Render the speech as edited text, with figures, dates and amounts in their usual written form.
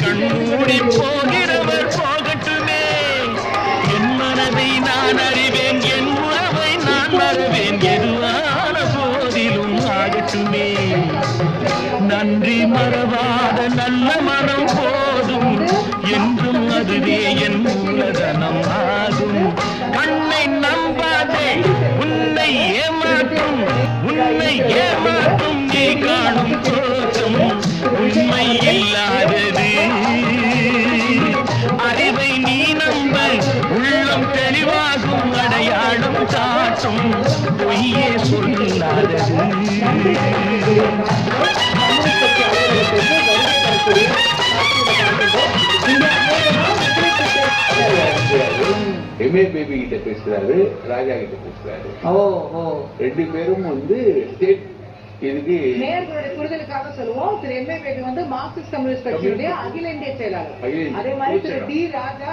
கண்மூடி போகிறவர் போகட்டுமே. என் மனதை நான் அறிவேன், என் உறவை நான் மறவேன், எதுவான போதிலும் ஆகட்டுமே. நன்றி மறவாத நல்ல மனம் போதும், என்றும் அதுவே என் மூலதனம் ஆகும். கண்ணை நம்பாதே, உன்னை ஏமாற்றும், உன்னை ஏமாற்றும் நீ காணும் தோற்றம் உண்மை இல்லாதது. அறிவை நீ நம்ப, உள்ளம் தெளிவாகும், அடையாளம் காட்டும் பொய்யே சொல்லாதது. எம்ஏ பேபி கிட்ட பேசுறாரு, ராஜா கிட்ட பேசுறாரு. ரெண்டு பேரும் ஸ்டேட் இதுக்கு நேயர்களுடைய புரிதலுக்காக சொல்லுவோம். திரு எம்ஏ பேபி மார்க்சிஸ்ட் கம்யூனிஸ்ட் கட்சியுடைய அகில இந்திய செயலாளர். அதே மாதிரி திரு டி ராஜா